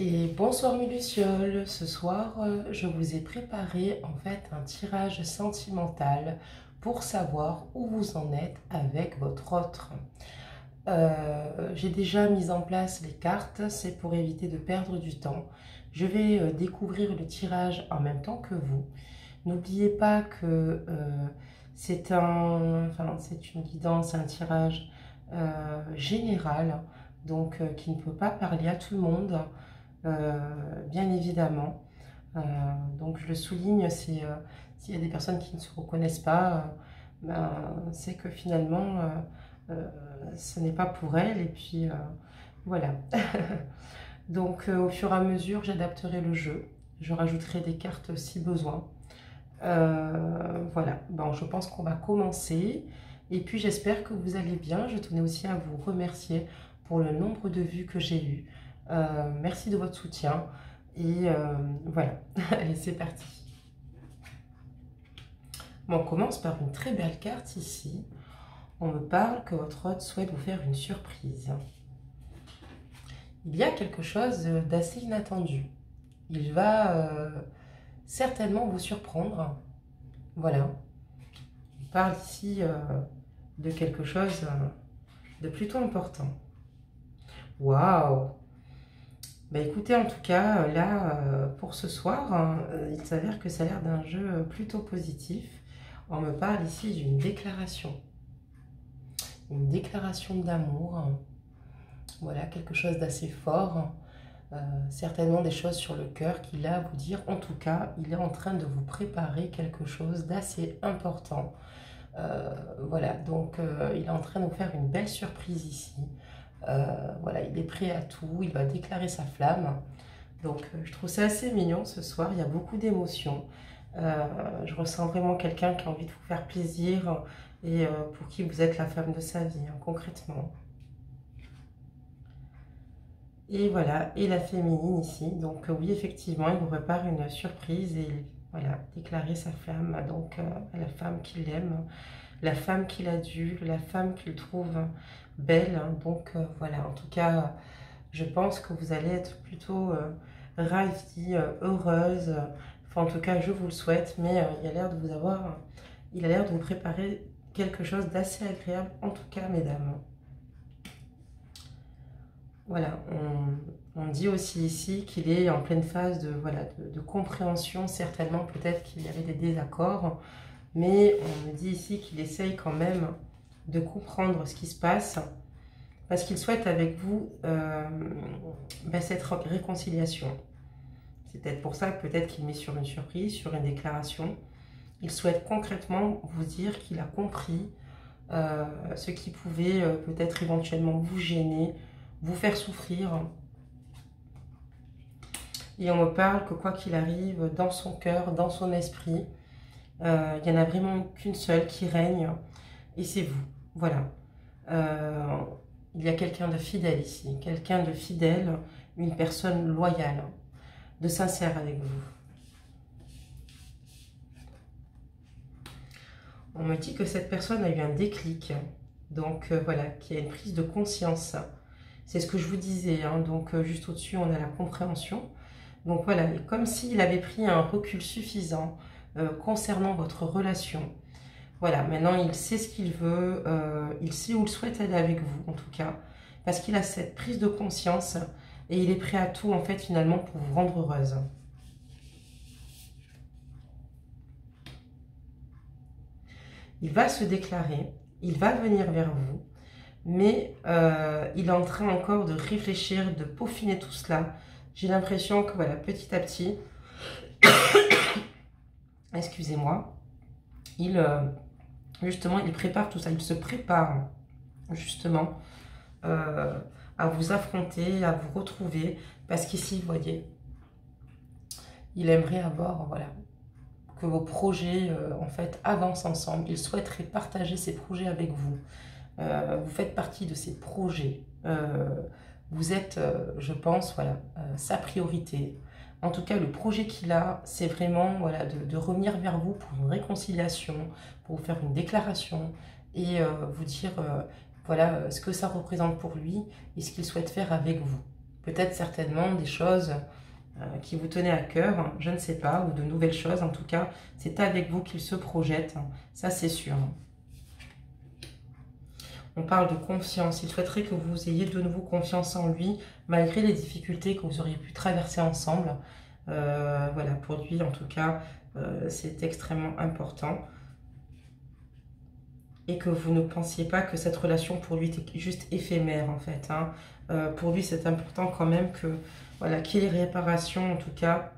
Et bonsoir mes lucioles, ce soir je vous ai préparé en fait un tirage sentimental pour savoir où vous en êtes avec votre autre. J'ai déjà mis en place les cartes, c'est pour éviter de perdre du temps. Je vais découvrir le tirage en même temps que vous. N'oubliez pas que c'est une guidance, un tirage général, donc qui ne peut pas parler à tout le monde. Bien évidemment. Donc je le souligne, s'il y a des personnes qui ne se reconnaissent pas, c'est que finalement ce n'est pas pour elles, et puis voilà. Donc au fur et à mesure j'adapterai le jeu, je rajouterai des cartes si besoin. Voilà, bon, je pense qu'on va commencer, et puis j'espère que vous allez bien. Je tenais aussi à vous remercier pour le nombre de vues que j'ai eu. Merci de votre soutien, et voilà. Allez, c'est parti. Bon, on commence par une très belle carte ici. On me parle que votre hôte souhaite vous faire une surprise. Il y a quelque chose d'assez inattendu. Il va certainement vous surprendre. Voilà. Il parle ici de quelque chose de plutôt important. Waouh! Bah écoutez, en tout cas, là, pour ce soir, il s'avère que ça a l'air d'un jeu plutôt positif. On me parle ici d'une déclaration. Une déclaration d'amour. Voilà, quelque chose d'assez fort. Certainement des choses sur le cœur qu'il a à vous dire. En tout cas, il est en train de vous préparer quelque chose d'assez important. Voilà, donc il est en train de vous faire une belle surprise ici. Voilà, il est prêt à tout, il va déclarer sa flamme. Donc je trouve ça assez mignon ce soir, il y a beaucoup d'émotions. Je ressens vraiment quelqu'un qui a envie de vous faire plaisir, et pour qui vous êtes la femme de sa vie, hein, concrètement. Et voilà, et la féminine ici. Donc oui, effectivement, il vous prépare une surprise, et voilà, déclarer sa flamme donc à la femme qu'il aime, la femme qu'il adule, la femme qu'il trouve belle. Donc voilà, en tout cas, je pense que vous allez être plutôt ravie, heureuse. Enfin, en tout cas, je vous le souhaite, mais il a l'air de vous avoir, il a l'air de vous préparer quelque chose d'assez agréable, en tout cas, mesdames. Voilà, on dit aussi ici qu'il est en pleine phase de, voilà, de compréhension. Certainement, peut-être qu'il y avait des désaccords, mais on me dit ici qu'il essaye quand même de comprendre ce qui se passe, parce qu'il souhaite avec vous cette réconciliation. C'est peut-être pour ça, peut-être qu'il met sur une surprise, sur une déclaration. Il souhaite concrètement vous dire qu'il a compris ce qui pouvait peut-être éventuellement vous gêner, vous faire souffrir. Et on me parle que quoi qu'il arrive, dans son cœur, dans son esprit, il n'y en a vraiment qu'une seule qui règne, et c'est vous. Voilà. Il y a quelqu'un de fidèle ici, quelqu'un de fidèle, une personne loyale, de sincère avec vous. On me dit que cette personne a eu un déclic, donc voilà, qu'il y a une prise de conscience. C'est ce que je vous disais, hein, donc juste au-dessus, on a la compréhension. Donc voilà, comme s'il avait pris un recul suffisant concernant votre relation. Voilà, maintenant il sait ce qu'il veut, il sait où il souhaite aller avec vous, en tout cas, parce qu'il a cette prise de conscience, et il est prêt à tout, en fait, finalement, pour vous rendre heureuse. Il va se déclarer, il va venir vers vous, mais il est en train encore de réfléchir, de peaufiner tout cela. J'ai l'impression que, voilà, petit à petit, excusez-moi, justement, il prépare tout ça, il se prépare, justement, à vous affronter, à vous retrouver, parce qu'ici, vous voyez, il aimerait avoir, voilà, que vos projets, en fait, avancent ensemble. Il souhaiterait partager ses projets avec vous. Vous faites partie de ses projets. Vous êtes, je pense, voilà, sa priorité. En tout cas, le projet qu'il a, c'est vraiment, voilà, de revenir vers vous pour une réconciliation, pour vous faire une déclaration, et vous dire, voilà, ce que ça représente pour lui et ce qu'il souhaite faire avec vous. peut-être certainement des choses qui vous tenaient à cœur, je ne sais pas, ou de nouvelles choses. En tout cas, c'est avec vous qu'il se projette, ça c'est sûr. On parle de confiance. Il souhaiterait que vous ayez de nouveau confiance en lui, malgré les difficultés que vous auriez pu traverser ensemble. Voilà, pour lui, en tout cas, c'est extrêmement important. Et que vous ne pensiez pas que cette relation, pour lui, était juste éphémère, en fait. Hein. Pour lui, c'est important quand même que, voilà, qu'il y ait réparation, en tout cas,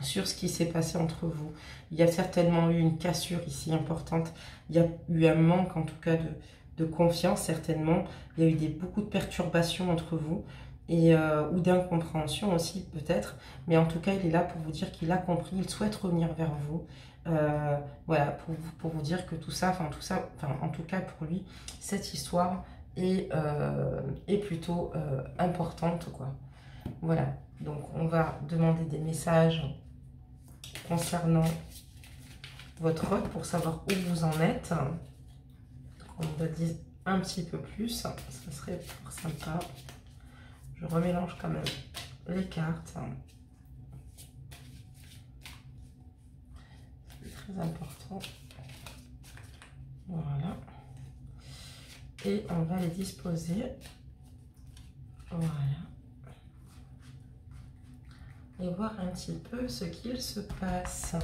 sur ce qui s'est passé entre vous. Il y a certainement eu une cassure ici importante. Il y a eu un manque, en tout cas, de confiance, certainement. Il y a eu beaucoup de perturbations entre vous, et, ou d'incompréhension aussi, peut-être. Mais en tout cas, il est là pour vous dire qu'il a compris, il souhaite revenir vers vous. Voilà, pour vous dire que tout ça, en tout cas pour lui, cette histoire est plutôt importante, quoi. Voilà, donc on va demander des messages concernant votre hôte pour savoir où vous en êtes. On va dire un petit peu plus, ça serait fort sympa. Je remélange quand même les cartes. C'est très important. Voilà. Et on va les disposer. Voilà. Et voir un petit peu ce qu'il se passe.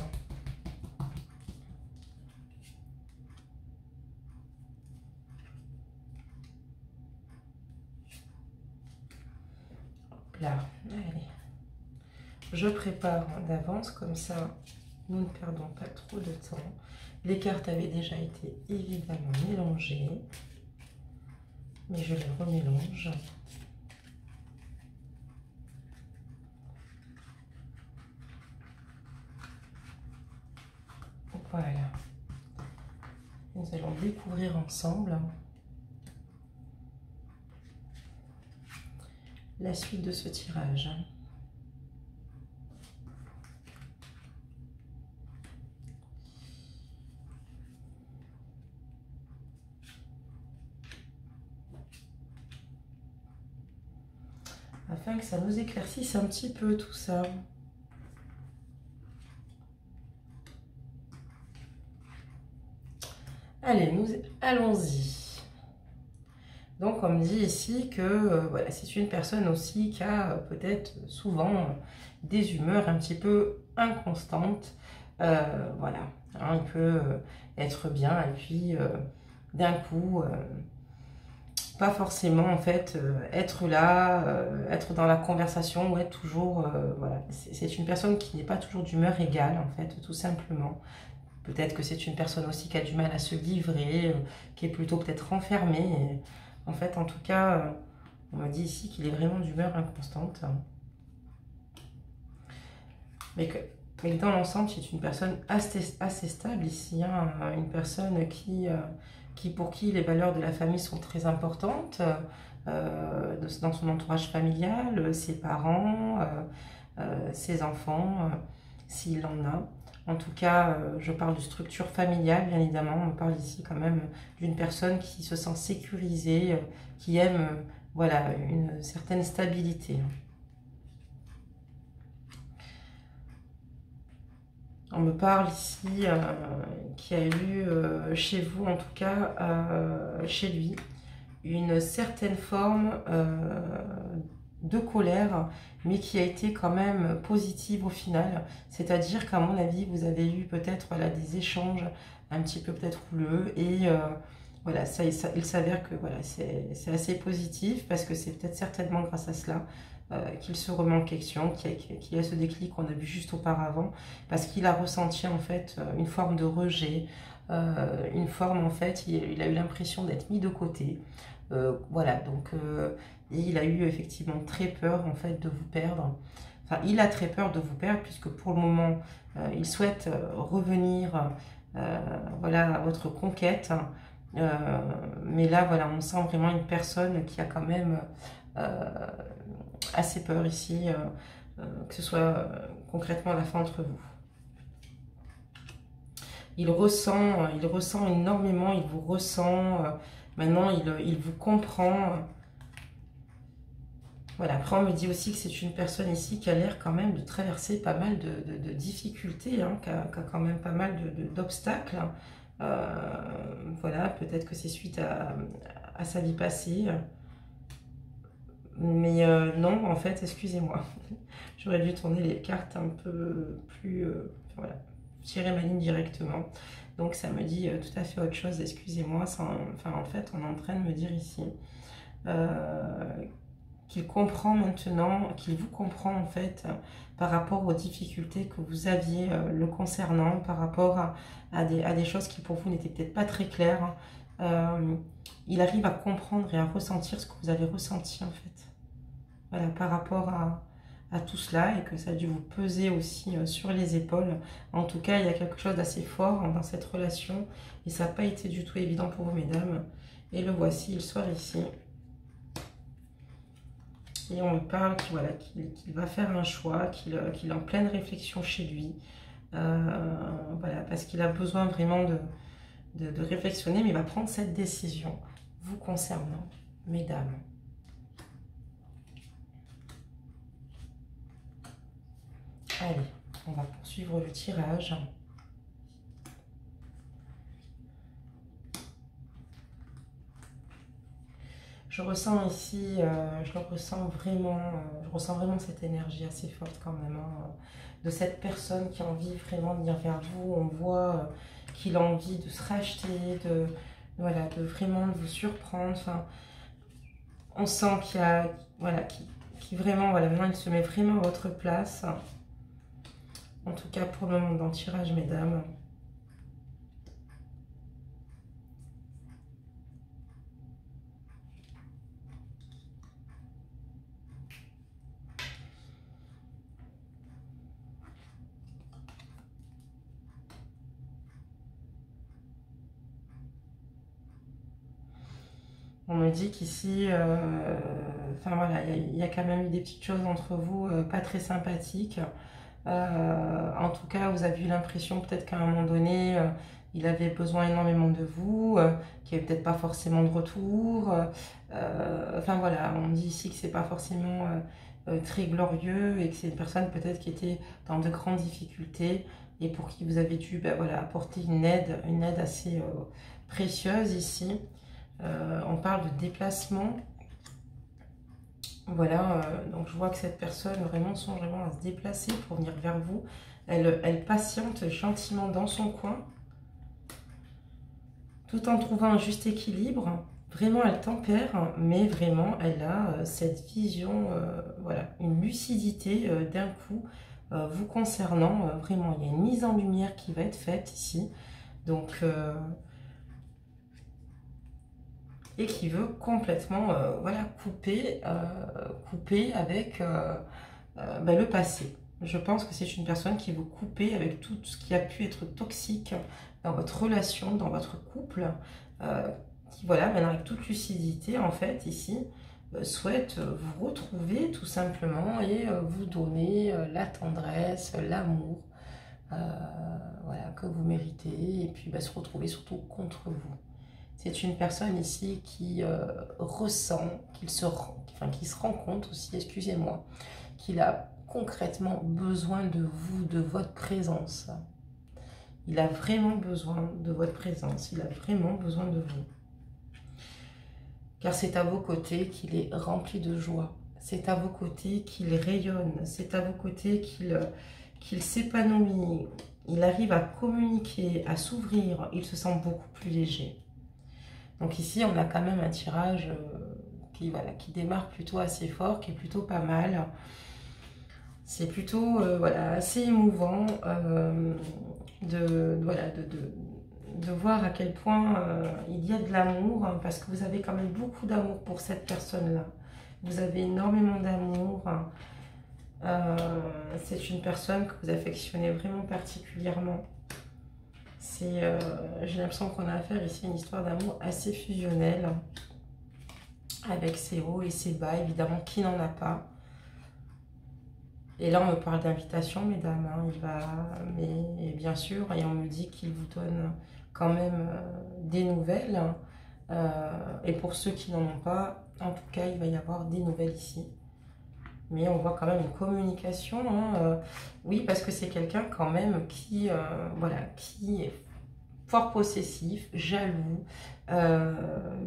Hop là, allez. Je prépare d'avance, comme ça, nous ne perdons pas trop de temps. Les cartes avaient déjà été évidemment mélangées, mais je les remélange. Voilà. Nous allons découvrir ensemble la suite de ce tirage. Afin que ça nous éclaircisse un petit peu tout ça. Allez, nous allons-y. Donc, on me dit ici que voilà, c'est une personne aussi qui a peut-être souvent des humeurs un petit peu inconstantes. Voilà, hein, il peut être bien et puis d'un coup, pas forcément en fait être là, être dans la conversation ou être toujours... voilà, c'est une personne qui n'est pas toujours d'humeur égale en fait, tout simplement. Peut-être que c'est une personne aussi qui a du mal à se livrer, qui est plutôt peut-être renfermée. Et, en fait, en tout cas, on me dit ici qu'il est vraiment d'humeur inconstante. Mais que dans l'ensemble, c'est une personne assez stable ici. Hein, une personne pour qui les valeurs de la famille sont très importantes. Dans son entourage familial, ses parents, ses enfants, s'il en a. En tout cas, je parle de structure familiale, bien évidemment. On parle ici quand même d'une personne qui se sent sécurisée, qui aime voilà, une certaine stabilité. On me parle ici qu'il y a eu chez vous, en tout cas chez lui, une certaine forme de colère, mais qui a été quand même positive au final. C'est-à-dire qu'à mon avis, vous avez eu peut-être voilà, des échanges un petit peu peut-être houleux, et voilà, il s'avère que voilà, c'est assez positif, parce que c'est peut-être certainement grâce à cela qu'il se remet en question, qu'il y a ce déclic qu'on a vu juste auparavant, parce qu'il a ressenti en fait une forme de rejet, une forme en fait, il a eu l'impression d'être mis de côté. Voilà, donc et il a eu effectivement très peur en fait de vous perdre. Enfin, il a très peur de vous perdre, puisque pour le moment, il souhaite revenir voilà, à votre conquête. Mais là, voilà, on sent vraiment une personne qui a quand même assez peur ici, que ce soit concrètement la fin entre vous. Il ressent énormément, il vous ressent. Maintenant, il vous comprend. Voilà, après on me dit aussi que c'est une personne ici qui a l'air quand même de traverser pas mal de difficultés, hein, qui a quand même pas mal d'obstacles. Voilà, peut-être que c'est suite à sa vie passée. Mais non, en fait, excusez-moi. J'aurais dû tourner les cartes un peu plus... voilà, tirer ma ligne directement. Donc ça me dit tout à fait autre chose, excusez-moi. Enfin, en fait, on est en train de me dire ici qu'il comprend maintenant, qu'il vous comprend en fait par rapport aux difficultés que vous aviez le concernant, par rapport à des choses qui pour vous n'étaient peut-être pas très claires. Il arrive à comprendre et à ressentir ce que vous avez ressenti en fait. Voilà, par rapport à tout cela, et que ça a dû vous peser aussi sur les épaules. En tout cas, il y a quelque chose d'assez fort dans cette relation, et ça n'a pas été du tout évident pour vous, mesdames. Et le voici, le soir ici. Et on me parle qu'il voilà, qu'il va faire un choix, qu'il est en pleine réflexion chez lui. Voilà, parce qu'il a besoin vraiment de réflexionner, mais il va prendre cette décision vous concernant, mesdames. Allez, on va poursuivre le tirage. Je ressens ici, je ressens vraiment cette énergie assez forte quand même, hein, de cette personne qui a envie vraiment de venir vers vous. On voit qu'il a envie de se racheter, voilà, de vraiment vous surprendre. Enfin, on sent qu'il y a, voilà, qui vraiment, voilà, maintenant il se met vraiment à votre place. En tout cas pour le moment dans le tirage, mesdames. On me dit qu'ici, enfin voilà, il y a quand même eu des petites choses entre vous pas très sympathiques. En tout cas, vous avez eu l'impression peut-être qu'à un moment donné, il avait besoin énormément de vous, qu'il n'y avait peut-être pas forcément de retour. Enfin voilà, on dit ici que c'est pas forcément très glorieux et que c'est une personne peut-être qui était dans de grandes difficultés et pour qui vous avez dû ben, voilà, apporter une aide assez précieuse ici. On parle de déplacement. Voilà, donc je vois que cette personne vraiment songe vraiment à se déplacer pour venir vers vous. Elle patiente gentiment dans son coin, tout en trouvant un juste équilibre. Vraiment, elle tempère, mais vraiment, elle a cette vision, voilà, une lucidité d'un coup vous concernant. Vraiment, il y a une mise en lumière qui va être faite ici. Donc, et qui veut complètement voilà, couper avec ben, le passé. Je pense que c'est une personne qui veut couper avec tout ce qui a pu être toxique dans votre relation, dans votre couple, qui, voilà, maintenant avec toute lucidité, en fait, ici, souhaite vous retrouver tout simplement et vous donner la tendresse, l'amour, voilà, que vous méritez, et puis ben, se retrouver surtout contre vous. C'est une personne ici qui ressent, qui se rend compte aussi, excusez-moi, qu'il a concrètement besoin de vous, de votre présence. Il a vraiment besoin de votre présence, il a vraiment besoin de vous. Car c'est à vos côtés qu'il est rempli de joie, c'est à vos côtés qu'il rayonne, c'est à vos côtés qu'il s'épanouit, il arrive à communiquer, à s'ouvrir, il se sent beaucoup plus léger. Donc ici, on a quand même un tirage voilà, qui démarre plutôt assez fort, qui est plutôt pas mal. C'est plutôt voilà, assez émouvant de voir à quel point il y a de l'amour, hein, parce que vous avez quand même beaucoup d'amour pour cette personne-là. Vous avez énormément d'amour. C'est une personne que vous affectionnez vraiment particulièrement. J'ai l'impression qu'on a affaire ici à une histoire d'amour assez fusionnelle, avec ses hauts et ses bas, évidemment, qui n'en a pas. Et là, on me parle d'invitation, mesdames, hein, mais bien sûr, et on me dit qu'il vous donne quand même des nouvelles. Et pour ceux qui n'en ont pas, en tout cas, il va y avoir des nouvelles ici. mais on voit quand même une communication, hein, oui, parce que c'est quelqu'un quand même qui, voilà, qui est fort possessif, jaloux,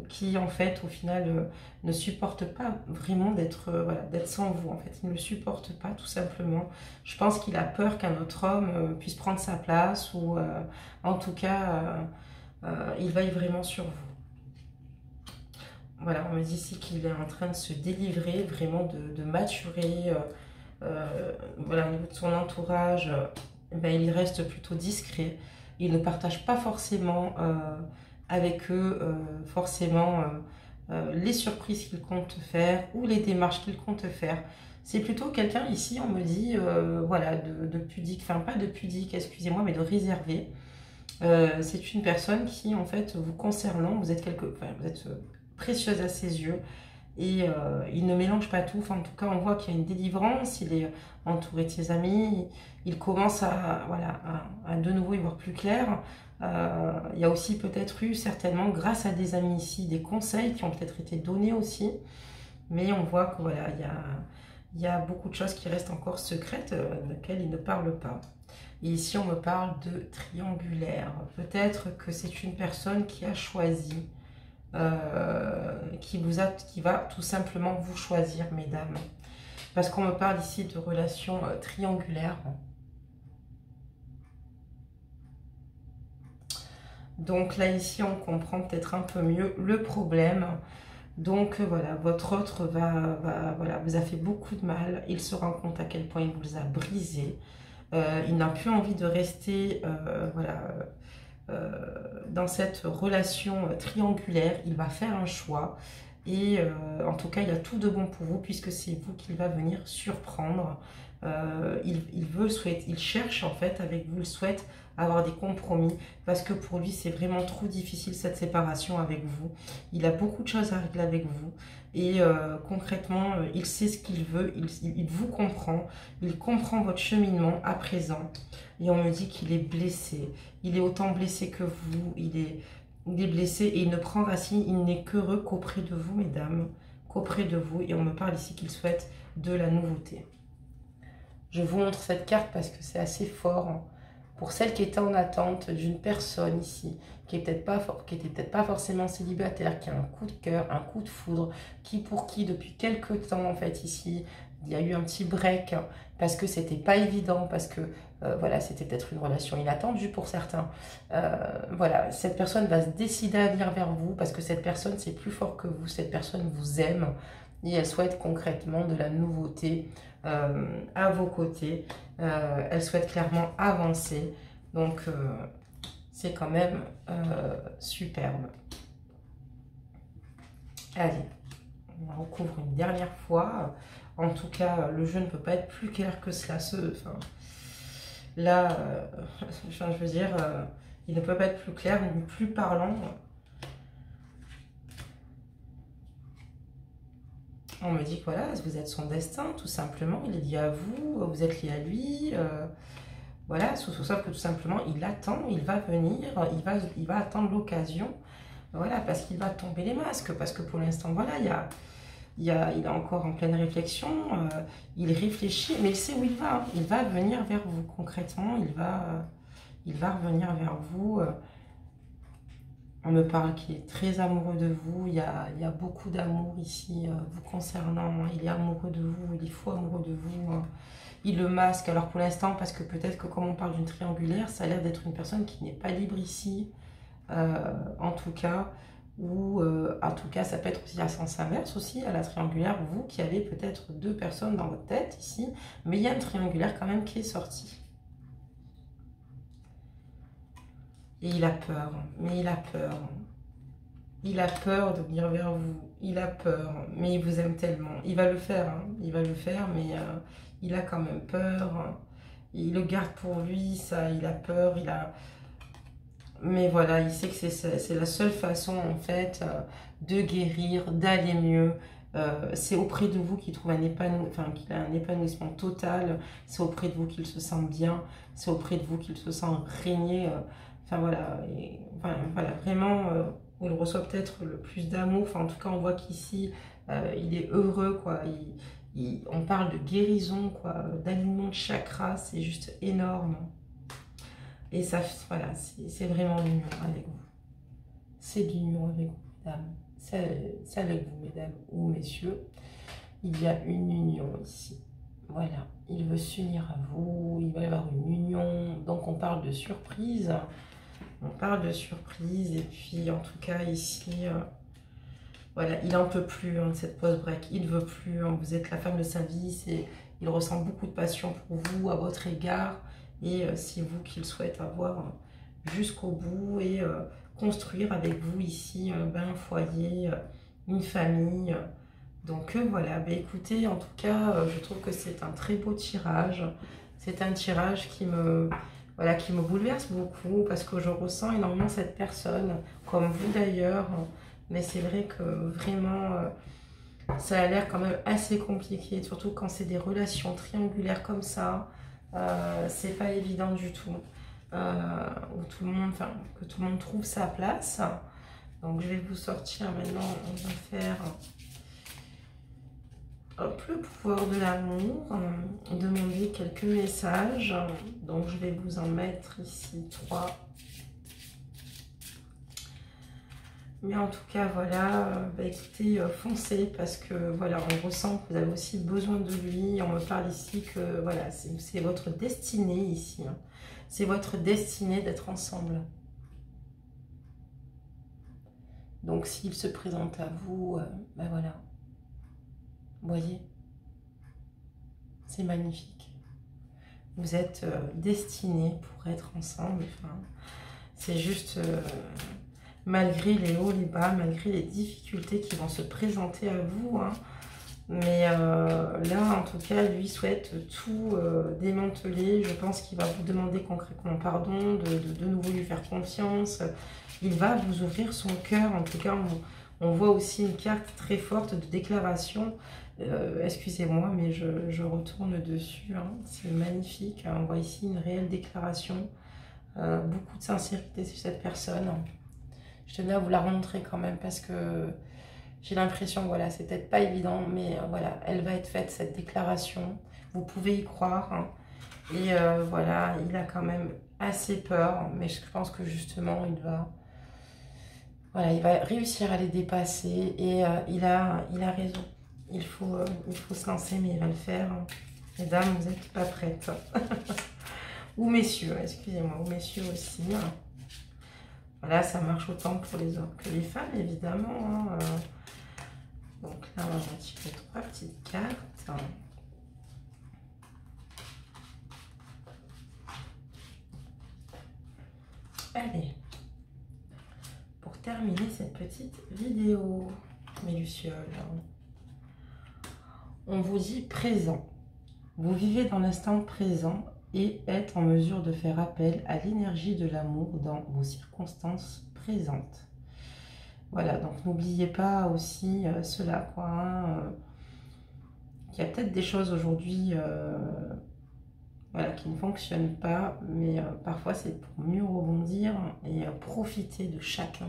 qui en fait au final ne supporte pas vraiment d'être voilà, d'être sans vous. En fait, il ne le supporte pas tout simplement. Je pense qu'il a peur qu'un autre homme puisse prendre sa place ou en tout cas il veille vraiment sur vous. Voilà, on me dit ici qu'il est en train de se délivrer, vraiment de maturer. Voilà, au niveau de son entourage, ben, il reste plutôt discret. Il ne partage pas forcément avec eux forcément les surprises qu'il compte faire ou les démarches qu'il compte faire. C'est plutôt quelqu'un ici, on me dit, voilà, de pudique, enfin pas de pudique, excusez-moi, mais de réservé. C'est une personne qui, en fait, vous concernant, vous êtes, vous êtes précieuse à ses yeux et il ne mélange pas tout. Enfin, en tout cas, on voit qu'il y a une délivrance, il est entouré de ses amis, il commence à, voilà, à de nouveau y voir plus clair. Il y a aussi peut-être eu certainement, grâce à des amis ici, des conseils qui ont peut-être été donnés aussi, mais on voit que voilà, il y a beaucoup de choses qui restent encore secrètes, desquelles il ne parle pas. Et ici, on me parle de triangulaire. Peut-être que c'est une personne qui a choisi, qui va tout simplement vous choisir, mesdames. Parce qu'on me parle ici de relations triangulaires. Donc là, ici, on comprend peut-être un peu mieux le problème. Donc voilà, votre autre voilà, vous a fait beaucoup de mal. Il se rend compte à quel point il vous a brisé. Il n'a plus envie de rester voilà, dans cette relation triangulaire. Il va faire un choix et en tout cas il a tout de bon pour vous puisque c'est vous qu'il va venir surprendre. Il cherche en fait avec vous, il souhaite avoir des compromis parce que pour lui c'est vraiment trop difficile cette séparation avec vous. Il a beaucoup de choses à régler avec vous et concrètement il sait ce qu'il veut, il vous comprend, il comprend votre cheminement à présent et on me dit qu'il est blessé. Il est autant blessé que vous, il est blessé et il ne prend racine, il n'est qu'heureux qu'auprès de vous, mesdames, qu'auprès de vous. Et on me parle ici qu'il souhaite de la nouveauté. Je vous montre cette carte parce que c'est assez fort. Pour celle qui était en attente d'une personne ici, qui n'était peut-être pas forcément célibataire, qui a un coup de cœur, un coup de foudre, pour qui depuis quelques temps, en fait, ici, il y a eu un petit break, parce que c'était pas évident, parce que, voilà, c'était peut-être une relation inattendue pour certains. Voilà, cette personne va se décider à venir vers vous, parce que cette personne, c'est plus fort que vous, cette personne vous aime, et elle souhaite concrètement de la nouveauté à vos côtés. Elle souhaite clairement avancer. Donc, c'est quand même superbe. Allez, on recouvre une dernière fois. En tout cas, le jeu ne peut pas être plus clair que cela. Là, je veux dire, il ne peut pas être plus clair ni plus parlant. On me dit que voilà, vous êtes son destin, tout simplement. Il est lié à vous, vous êtes lié à lui. Voilà, sauf que tout simplement, il attend, il va venir, il va attendre l'occasion. Voilà, parce qu'il va tomber les masques. Parce que pour l'instant, voilà, il est encore en pleine réflexion. Il réfléchit, mais il sait où il va. Hein. Il va venir vers vous, concrètement. Il va revenir vers vous. On me parle qu'il est très amoureux de vous. Il y a beaucoup d'amour ici vous concernant. Il est amoureux de vous. Il est fou amoureux de vous. Il le masque. Alors pour l'instant, parce que peut-être que comme on parle d'une triangulaire, ça a l'air d'être une personne qui n'est pas libre ici. En tout cas. Ou en tout cas, ça peut être aussi à sens inverse aussi, à la triangulaire. Vous qui avez peut-être deux personnes dans votre tête ici. Mais il y a une triangulaire quand même qui est sortie. Et il a peur, mais il a peur. Il a peur de venir vers vous. Il a peur, mais il vous aime tellement. Il va le faire, hein. Il va le faire, mais il a quand même peur. Il le garde pour lui, ça, il a peur, Mais voilà, il sait que c'est la seule façon, en fait, de guérir, d'aller mieux. C'est auprès de vous qu'il trouve qu'il a un épanouissement total. C'est auprès de vous qu'il se sent bien. C'est auprès de vous qu'il se sent régner. Voilà, voilà, vraiment, où il reçoit peut-être le plus d'amour. Enfin, en tout cas, on voit qu'ici, il est heureux, quoi. On parle de guérison, quoi, d'alignement de chakras, c'est juste énorme. Et ça, voilà, c'est vraiment l'union avec vous. C'est l'union avec vous, mesdames. C'est avec vous, mesdames ou messieurs. Il y a une union ici. Voilà, il veut s'unir à vous, il va y avoir une union. Donc on parle de surprise. On parle de surprise. Et puis en tout cas ici, voilà, il n'en peut plus de cette pause break. Il ne veut plus. Vous êtes la femme de sa vie. Il ressent beaucoup de passion pour vous, à votre égard. Et c'est vous qu'il souhaite avoir jusqu'au bout et construire avec vous ici un foyer, une famille. Donc voilà, bah, écoutez, en tout cas, je trouve que c'est un très beau tirage. C'est un tirage voilà, qui me bouleverse beaucoup parce que je ressens énormément cette personne, comme vous d'ailleurs. Mais c'est vrai que vraiment, ça a l'air quand même assez compliqué, surtout quand c'est des relations triangulaires comme ça. C'est pas évident du tout. Où tout le monde, enfin, que tout le monde trouve sa place. Donc je vais vous sortir maintenant, on va faire hop, le pouvoir de l'amour, demander quelques messages. Donc je vais vous en mettre ici 3. Mais en tout cas, voilà, bah écoutez, foncez parce que voilà, on ressent que vous avez aussi besoin de lui. On me parle ici que voilà, c'est votre destinée ici. Hein. C'est votre destinée d'être ensemble. Donc s'il se présente à vous, ben voilà. Vous voyez, c'est magnifique. Vous êtes destinés pour être ensemble. Enfin, c'est juste, malgré les hauts, les bas, malgré les difficultés qui vont se présenter à vous. Hein, mais là, en tout cas, lui souhaite tout démanteler. Je pense qu'il va vous demander concrètement pardon, de nouveau lui faire confiance. Il va vous ouvrir son cœur. En tout cas, on voit aussi une carte très forte de déclaration. Excusez-moi, mais je retourne dessus. Hein. C'est magnifique. On voit ici une réelle déclaration. Beaucoup de sincérité sur cette personne. Je tenais à vous la remontrer quand même parce que j'ai l'impression, voilà, c'est peut-être pas évident, mais voilà, elle va être faite, cette déclaration. Vous pouvez y croire. Hein. Et voilà, il a quand même assez peur, mais je pense que justement, il va réussir à les dépasser et il a raison. Il faut se lancer, mais il va le faire. Mesdames, vous n'êtes pas prêtes. Ou messieurs, excusez-moi, ou messieurs aussi. Voilà, ça marche autant pour les hommes que les femmes, évidemment. Hein. Donc là, on va tirer 3 petites cartes. Allez, pour terminer cette petite vidéo, mes lucioles, on vous dit présent. Vous vivez dans l'instant présent et êtes en mesure de faire appel à l'énergie de l'amour dans vos circonstances présentes. Voilà, donc n'oubliez pas aussi cela, quoi. Hein, qu'il y a peut-être des choses aujourd'hui voilà, qui ne fonctionnent pas, mais parfois c'est pour mieux rebondir et profiter de chaque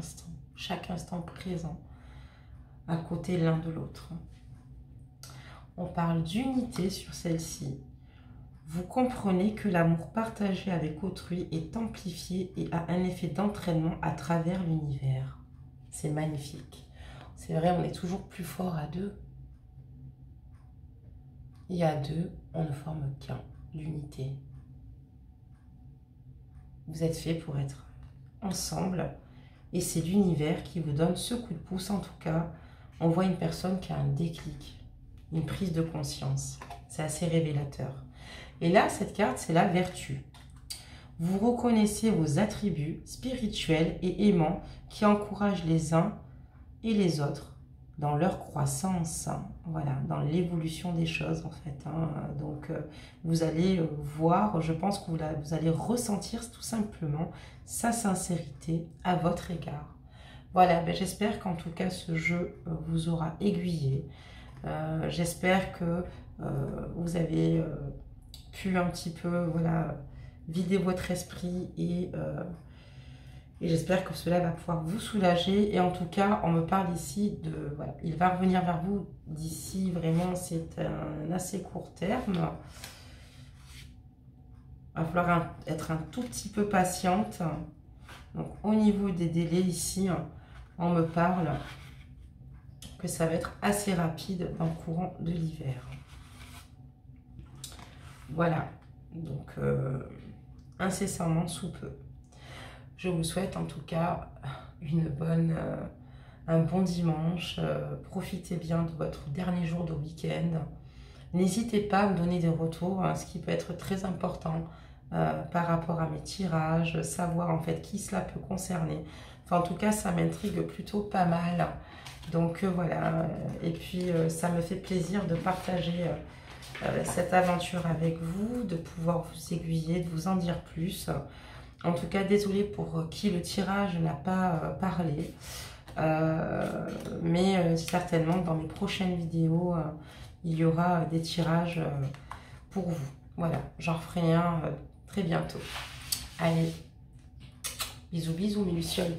instant présent, à côté l'un de l'autre. On parle d'unité sur celle-ci. Vous comprenez que l'amour partagé avec autrui est amplifié et a un effet d'entraînement à travers l'univers. C'est magnifique. C'est vrai, on est toujours plus fort à deux. Et à deux, on ne forme qu'un, l'unité. Vous êtes fait pour être ensemble. Et c'est l'univers qui vous donne ce coup de pouce. En tout cas, on voit une personne qui a un déclic, une prise de conscience. C'est assez révélateur. Et là, cette carte, c'est la vertu. Vous reconnaissez vos attributs spirituels et aimants qui encouragent les uns et les autres dans leur croissance, hein, voilà, dans l'évolution des choses en fait. Hein. Donc, vous allez voir, je pense que vous allez ressentir tout simplement sa sincérité à votre égard. Voilà, ben, j'espère qu'en tout cas ce jeu vous aura aiguillé. J'espère que vous avez pu un petit peu, voilà, vider votre esprit et Et j'espère que cela va pouvoir vous soulager. Et en tout cas, on me parle ici de... Voilà, il va revenir vers vous d'ici, vraiment, c'est un assez court terme. Il va falloir être un tout petit peu patiente. Donc, au niveau des délais ici, on me parle que ça va être assez rapide dans le courant de l'hiver. Voilà. Donc, incessamment sous peu. Je vous souhaite en tout cas un bon dimanche. Profitez bien de votre dernier jour de week-end. N'hésitez pas à me donner des retours, ce qui peut être très important par rapport à mes tirages, savoir en fait qui cela peut concerner. Enfin, en tout cas, ça m'intrigue plutôt pas mal. Donc voilà, et puis ça me fait plaisir de partager cette aventure avec vous, de pouvoir vous aiguiller, de vous en dire plus. En tout cas, désolée pour qui le tirage n'a pas parlé. Mais certainement, dans mes prochaines vidéos, il y aura des tirages pour vous. Voilà, j'en ferai un très bientôt. Allez, bisous, bisous mes lucioles.